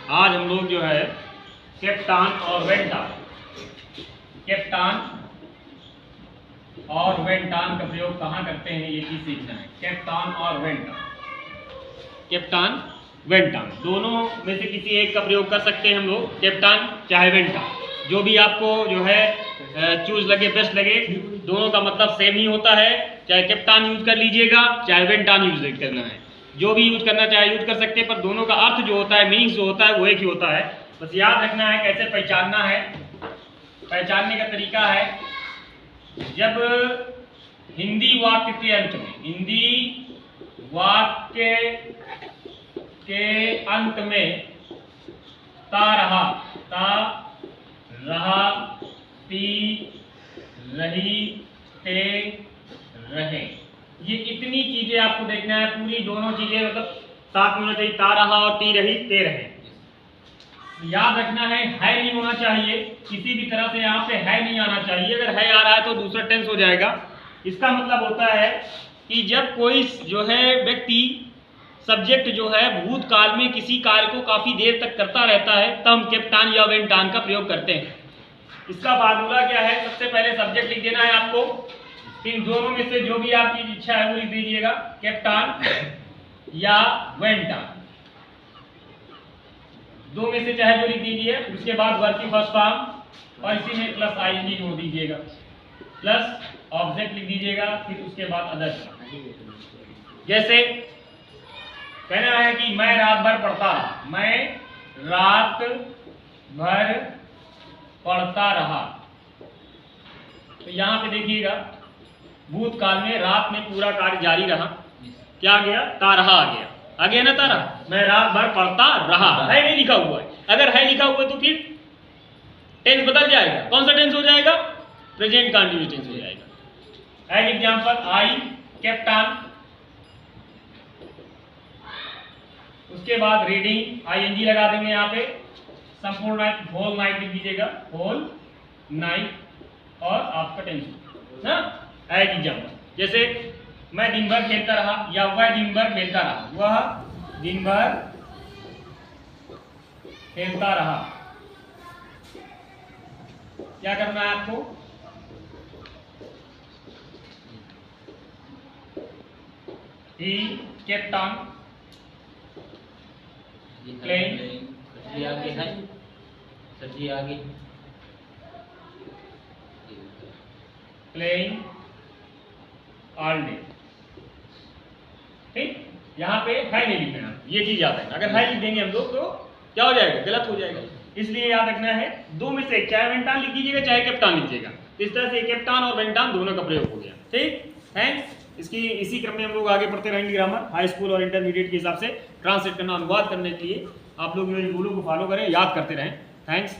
आज हम लोग जो है कैप्टान और वेंटान, कैप्टान और वेंटान का प्रयोग कहाँ करते हैं ये चीज सीखना है। कैप्टान और वेंटान, कैप्टान वेंटान दोनों में से किसी एक का प्रयोग कर सकते हैं हम लोग, कैप्टान चाहे वेंटान, जो भी आपको जो है चूज लगे, बेस्ट लगे। दोनों का मतलब सेम ही होता है, चाहे कैप्टान यूज कर लीजिएगा चाहे वेंटान यूज करना है, जो भी यूज करना चाहे यूज कर सकते हैं, पर दोनों का अर्थ जो होता है, मीनिंग जो होता है वो एक ही होता है। बस याद रखना है कैसे पहचानना है। पहचानने का तरीका है, जब हिंदी वाक्य के अंत में, हिंदी वाक्य के अंत में ता रहा, ती रही, ते रहे, ये इतनी चीजें आपको देखना है। पूरी दोनों चीजें मतलब साथ में होना चाहिए, ता रहा और ती रही, ते रहे। याद रखना है नहीं होना चाहिए, किसी भी तरह से यहाँ पे है नहीं आना चाहिए। अगर है आ रहा है तो दूसरा टेंस हो जाएगा। इसका मतलब होता है कि जब कोई जो है व्यक्ति, सब्जेक्ट जो है भूतकाल में किसी कार्य को काफी देर तक करता रहता है, तब हम कैप्टान या वेंटान का प्रयोग करते हैं। इसका फार्मूला क्या है, सबसे पहले सब्जेक्ट लिख देना है आपको, फिर दोनों में से जो भी आपकी इच्छा है वो लिख दीजिएगा, कैप्टान या वेंटान, दो में से चाहे जो लिख दीजिए। उसके बाद वर्ब की फर्स्ट फॉर्म और इसी में प्लस आईएनजी जोड़ दीजिएगा, प्लस ऑब्जेक्ट लिख दीजिएगा, फिर उसके बाद अदर्स। जैसे कहना है कि मैं रात भर पढ़ता रहा, मैं रात भर पढ़ता रहा, तो यहां पे देखिएगा भूतकाल में रात में पूरा कार्य जारी रहा, क्या आ गया, ता रहा आ गया, आ गया ना तारा, मैं रात भर पढ़ता रहा। है नहीं लिखा हुआ है, अगर है लिखा हुआ है तो फिर टेंस बदल जाएगा। कौन सा टेंस हो जाएगा, प्रेजेंट कंटिन्यूअस टेंस हो जाएगा। एज एग्जांपल, आई कैप्टान, उसके बाद रीडिंग, आईएनजी लगा देंगे यहाँ पे, संपूर्ण नाइट, होल नाइट लिख दीजिएगा, होल नाइट, और आपका टेंस ना। एज एग्जांपल, जैसे मैं दिन भर खेलता रहा, या वह दिन भर खेलता रहा, वह दिन भर खेलता रहा। क्या करना है आपको, ही केप्ट ऑन प्लेइंग, आगे है सब्जी आगे प्लेइंग ऑल डे। ठीक, यहाँ पे है नहीं लिखना है, ये चीज याद रखना। अगर है लिख देंगे हम लोग तो क्या हो जाएगा, गलत हो जाएगा। इसलिए याद रखना है, दो में से चाहे वेंटान लिख दीजिएगा चाहे कैप्टान लिखिएगा। इस तरह से कैप्टान और वेंटान दोनों का प्रयोग हो गया। ठीक है, इसकी इसी क्रम में हम लोग आगे पढ़ते रहेंगे। ग्रामर हाई स्कूल और इंटरमीडिएट के हिसाब से ट्रांसलेट करना, अनुवाद करने के लिए आप लोग मेरे रूलों को फॉलो करें, याद करते रहें। थैंक्स।